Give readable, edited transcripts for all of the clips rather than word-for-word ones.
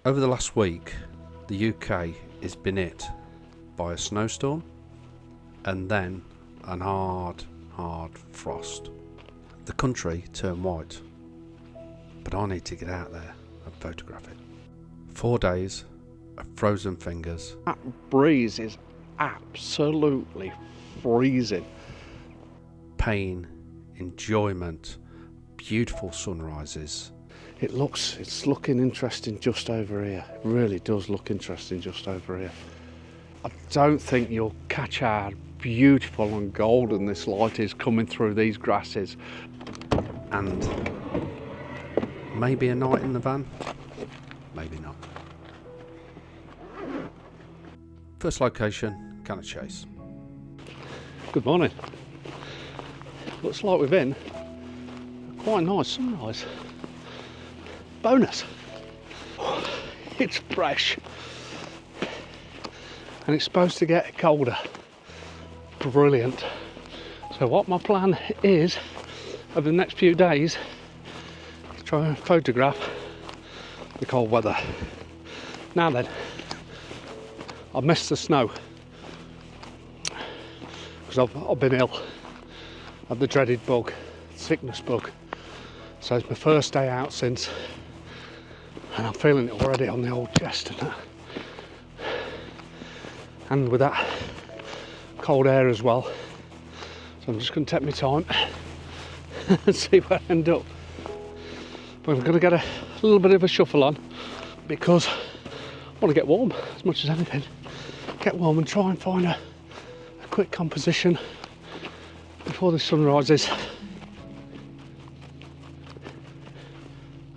Over the last week, the UK has been hit by a snowstorm and then an hard frost. The country turned white, but I need to get out there and photograph it. 4 days of frozen fingers. That breeze is absolutely freezing. Pain, enjoyment, beautiful sunrises. It's looking interesting just over here. It really does look interesting just over here. I don't think you'll catch how beautiful and golden this light is coming through these grasses. And maybe a night in the van, maybe not. First location, Cannock Chase. Good morning. Looks like we've in quite a nice sunrise. Bonus. It's fresh. And it's supposed to get colder. Brilliant. So what my plan is over the next few days to try and photograph the cold weather. Now then, I've missed the snow because I've been ill. I've the dreaded bug, sickness bug. So it's my first day out since, and I'm feeling it already on the old chest and that. And with that cold air as well. So I'm just going to take my time and see where I end up. But I'm going to get a little bit of a shuffle on because I want to get warm as much as anything. Get warm and try and find a quick composition before the sun rises.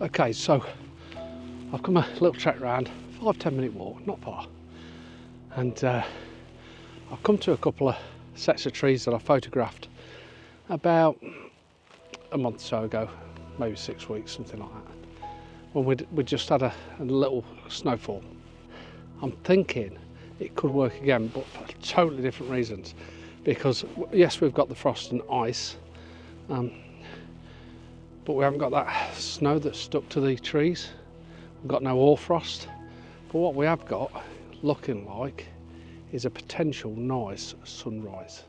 Okay, so I've come a little trek round, 5-10 minute walk, not far. And I've come to a couple of sets of trees that I photographed about a month or so ago, maybe 6 weeks, something like that, when we just had a little snowfall. I'm thinking it could work again, but for totally different reasons. Because yes, we've got the frost and ice, but we haven't got that snow that's stuck to the trees. We've got no hoar frost. But what we have got, looking like, is a potential nice sunrise.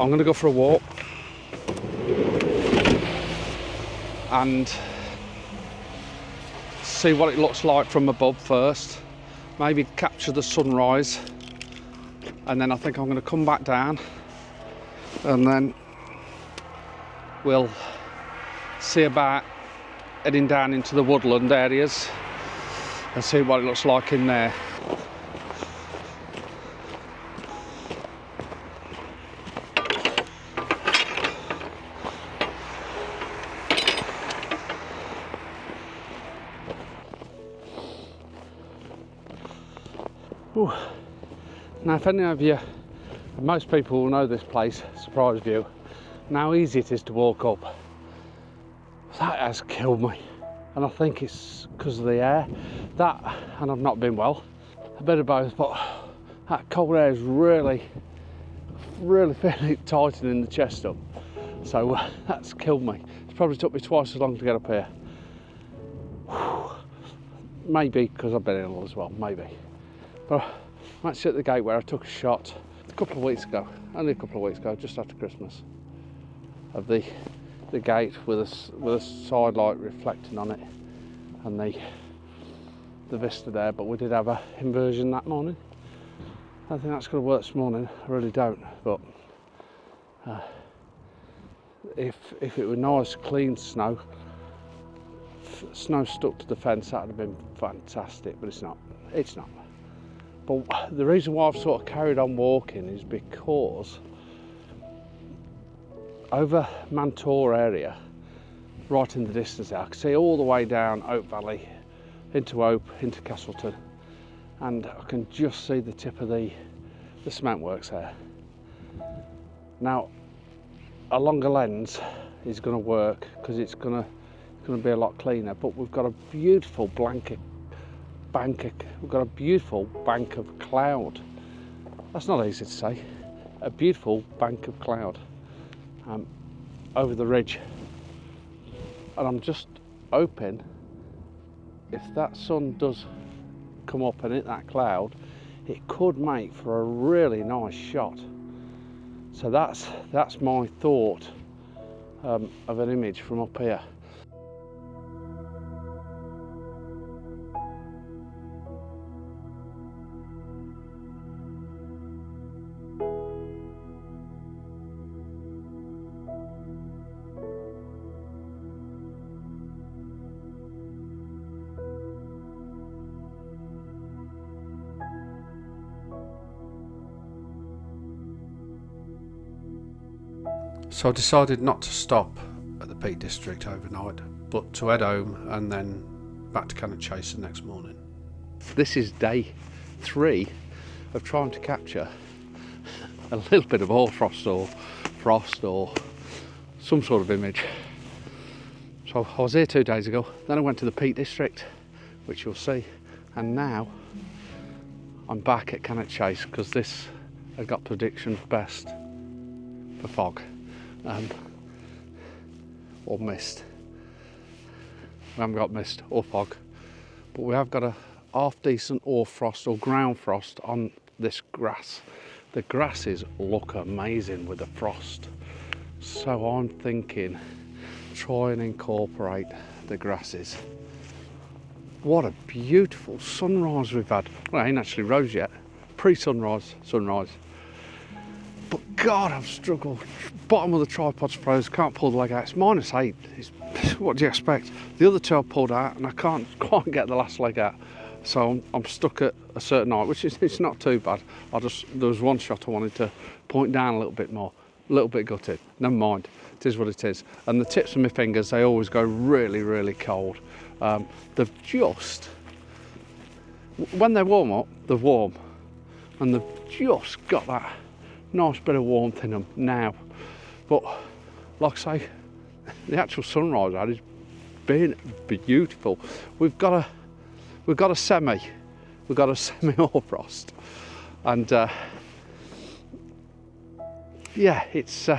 I'm going to go for a walk and see what it looks like from above first, maybe capture the sunrise, and then I think I'm going to come back down and then we'll see about heading down into the woodland areas and see what it looks like in there. Ooh. Now if any of you, and most people will know this place, Surprise View, and how easy it is to walk up. That has killed me, and I think it's because of the air. That, and I've not been well, a bit of both, but that cold air is really feeling it tightening the chest up. So that's killed me. It's probably took me twice as long to get up here. Maybe because I've been ill as well, maybe. But I'm actually at the gate where I took a shot a couple of weeks ago, only a couple of weeks ago, just after Christmas, of the gate with a side light reflecting on it and the vista there. But we did have a inversion that morning. I don't think that's going to work this morning, I really don't. But if if it were nice clean snow, snow stuck to the fence, that would have been fantastic, but it's not. It's not. But the reason why I've sort of carried on walking is because over Mantor area, right in the distance there, I can see all the way down Oak Valley, into Ope, into Castleton, and I can just see the tip of the cement works there. Now, a longer lens is going to work because it's going to be a lot cleaner, but we've got a beautiful we've got a beautiful bank of cloud. That's not easy to say. A beautiful bank of cloud over the ridge, and I'm just hoping if that sun does come up and hit that cloud, it could make for a really nice shot. So that's my thought of an image from up here. So I decided not to stop at the Peak District overnight, but to head home and then back to Cannock Chase the next morning. This is day 3 of trying to capture a little bit of hoarfrost or frost or some sort of image. So I was here 2 days ago, then I went to the Peak District, which you'll see, and now I'm back at Cannock Chase because this has got prediction best for fog. Or mist. We haven't got mist or fog, but we have got a half decent hoarfrost or ground frost on this grass. The grasses look amazing with the frost, so I'm thinking try and incorporate the grasses. What a beautiful sunrise we've had. Well, it ain't actually rose yet. Pre-sunrise, sunrise. But God, I've struggled. Bottom of the tripod's froze, can't pull the leg out. It's -8. What do you expect? The other 2 I pulled out and I can't quite get the last leg out. So I'm stuck at a certain height, which is it's not too bad. There was one shot I wanted to point down a little bit more, a little bit gutted. Never mind, it is what it is. And the tips of my fingers, they always go really, really cold. They've just, when they warm up, they're warm. And they've just got that nice bit of warmth in them now. But like I say, the actual sunrise out is been beautiful. We've got a semi hoarfrost, and yeah, it's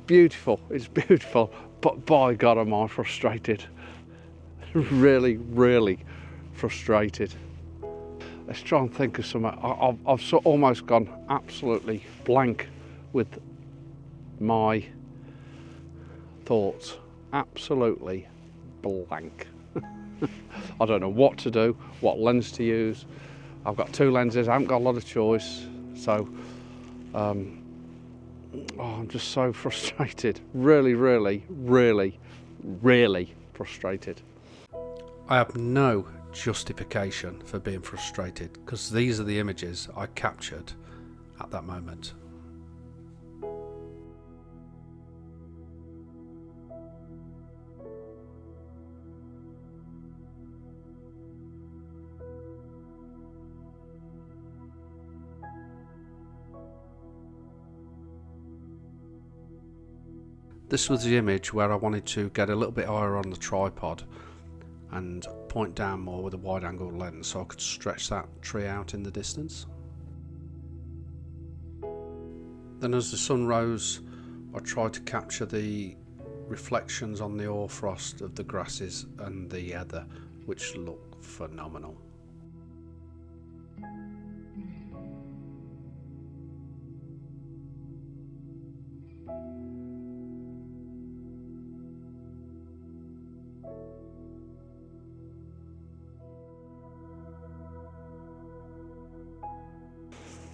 beautiful. It's beautiful. But by God, am I frustrated? Really, really frustrated. Let's try and think of something. I've almost gone absolutely blank with my thoughts. Absolutely blank. I don't know what to do, what lens to use. I've got 2 lenses, I haven't got a lot of choice. So, I'm just so frustrated. Really, really, really, really frustrated. I have no justification for being frustrated because these are the images I captured at that moment. This was the image where I wanted to get a little bit higher on the tripod and point down more with a wide angle lens so I could stretch that tree out in the distance. Then as the sun rose, I tried to capture the reflections on the hoarfrost of the grasses and the heather, which look phenomenal.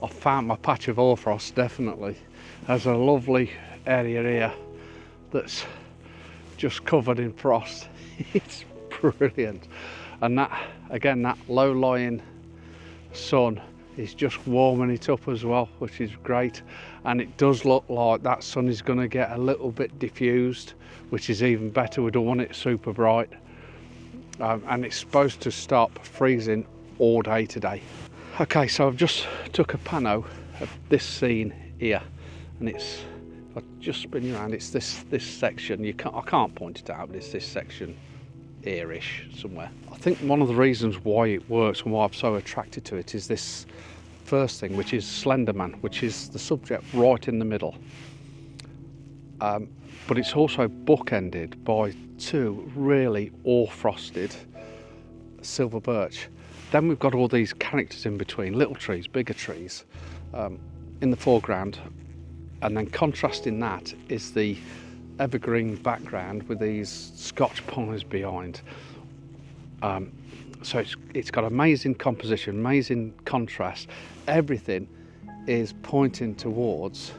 I found my patch of hoarfrost, definitely. There's a lovely area here that's just covered in frost. It's brilliant. And that, again, that low-lying sun is just warming it up as well, which is great. And it does look like that sun is going to get a little bit diffused, which is even better. We don't want it super bright. And it's supposed to stop freezing all day today. Okay, so I've just took a pano of this scene here, and it's, if I just spin you around, it's this section. I can't point it out, but it's this section here-ish somewhere. I think one of the reasons why it works and why I'm so attracted to it is this first thing, which is Slenderman, which is the subject right in the middle. But it's also bookended by two really all-frosted silver birch. Then we've got all these characters in between, little trees, bigger trees, in the foreground, and then contrasting that is the evergreen background with these Scotch pines behind. So it's got amazing composition, amazing contrast. Everything is pointing towards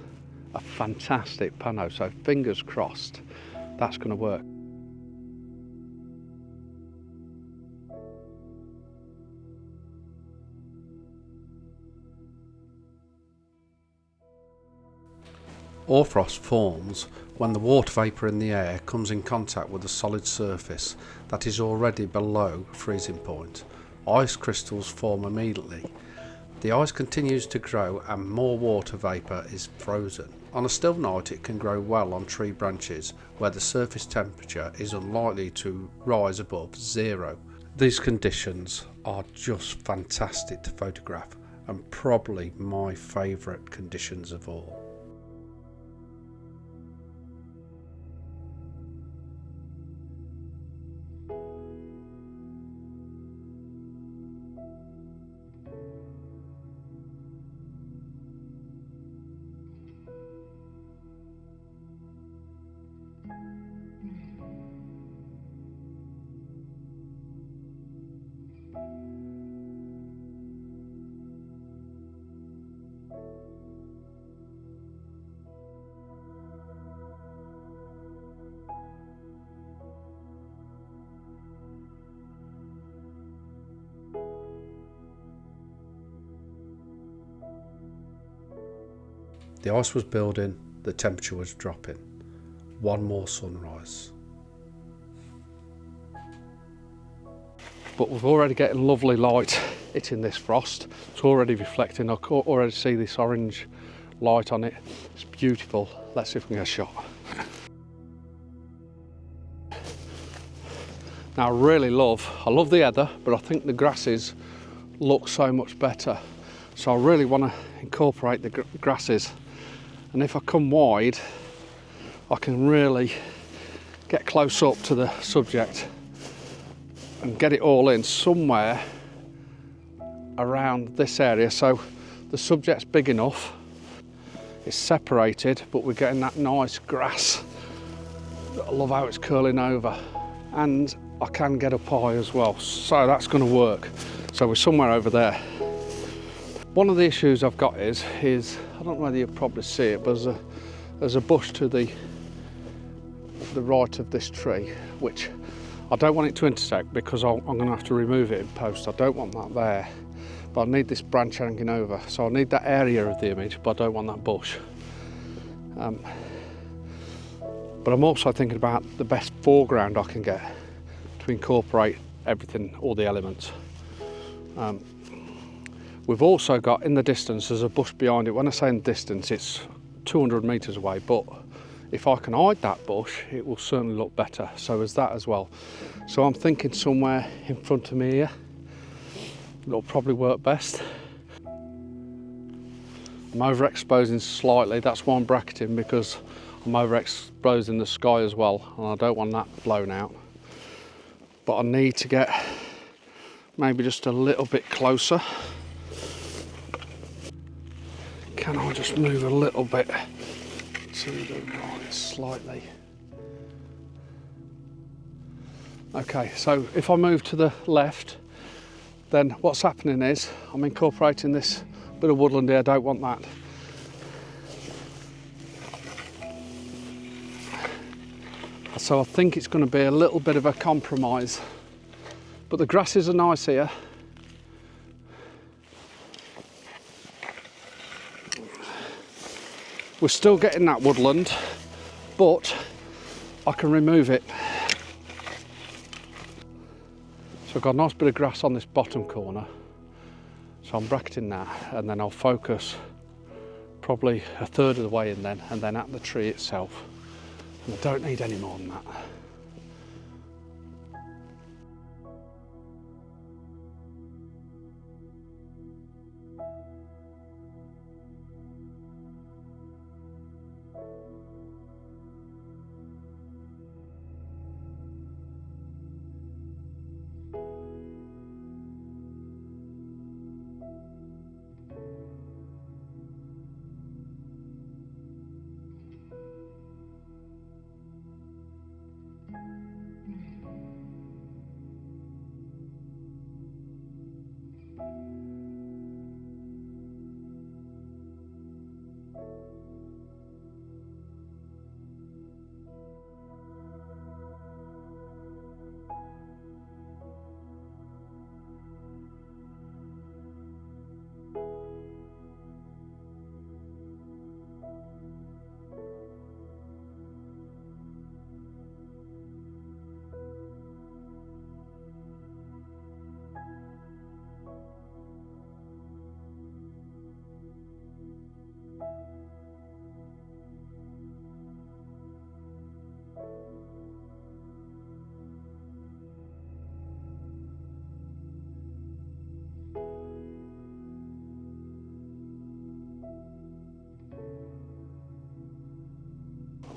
a fantastic pano, so fingers crossed that's going to work. Hoarfrost forms when the water vapour in the air comes in contact with a solid surface that is already below freezing point. Ice crystals form immediately. The ice continues to grow and more water vapour is frozen. On a still night it can grow well on tree branches where the surface temperature is unlikely to rise above 0. These conditions are just fantastic to photograph and probably my favourite conditions of all. The ice was building, the temperature was dropping. One more sunrise. But we're already getting lovely light hitting this frost. It's already reflecting. I can already see this orange light on it. It's beautiful. Let's see if we can get a shot. Now I love the heather, but I think the grasses look so much better. So I really want to incorporate the grasses. And if I come wide, I can really get close up to the subject and get it all in somewhere around this area. So the subject's big enough, it's separated, but we're getting that nice grass. I love how it's curling over. And I can get up high as well, so that's going to work. So we're somewhere over there. One of the issues I've got is I don't know whether you'll probably see it, but there's a bush to the right of this tree, which I don't want it to intersect because I'm going to have to remove it in post. I don't want that there, but I need this branch hanging over. So I need that area of the image, but I don't want that bush. But I'm also thinking about the best foreground I can get to incorporate everything, all the elements. We've also got in the distance, there's a bush behind it. When I say in the distance, it's 200 metres away, but if I can hide that bush, it will certainly look better. So there's that as well. So I'm thinking somewhere in front of me here, it'll probably work best. I'm overexposing slightly, that's why I'm bracketing, because I'm overexposing the sky as well, and I don't want that blown out. But I need to get maybe just a little bit closer. Can I just move a little bit to the right slightly? Okay, so if I move to the left, then what's happening is I'm incorporating this bit of woodland here. I don't want that. So I think it's going to be a little bit of a compromise. But the grasses are nice here. We're still getting that woodland, but I can remove it. So I've got a nice bit of grass on this bottom corner. So I'm bracketing that, and then I'll focus probably a third of the way in then, and then at the tree itself. And I don't need any more than that.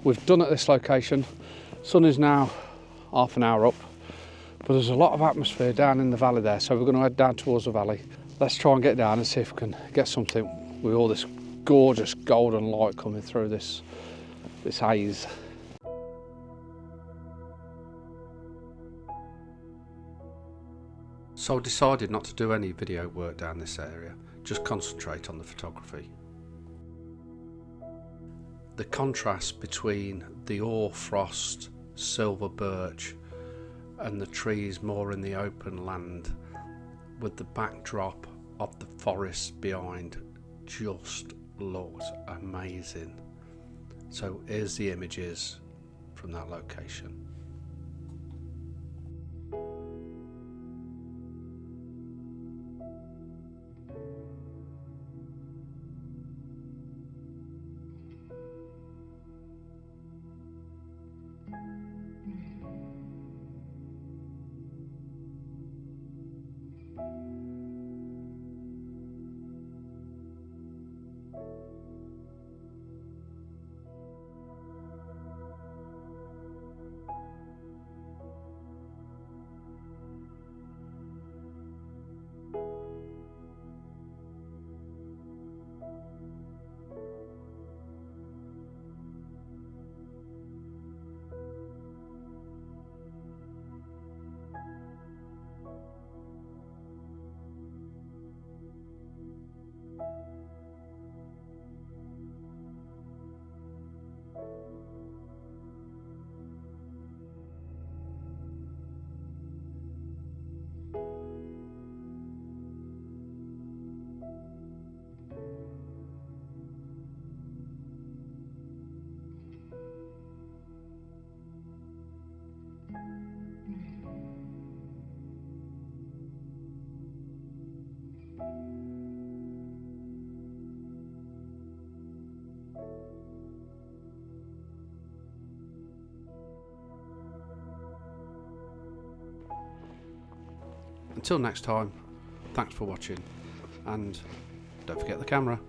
We've done at this location. Sun is now half an hour up, but there's a lot of atmosphere down in the valley there, so we're going to head down towards the valley. Let's try and get down and see if we can get something with all this gorgeous golden light coming through this haze. So I decided not to do any video work down this area, just concentrate on the photography. The contrast between the hoar frost, silver birch and the trees more in the open land with the backdrop of the forest behind just looks amazing. So here's the images from that location. Until next time, thanks for watching, and don't forget the camera.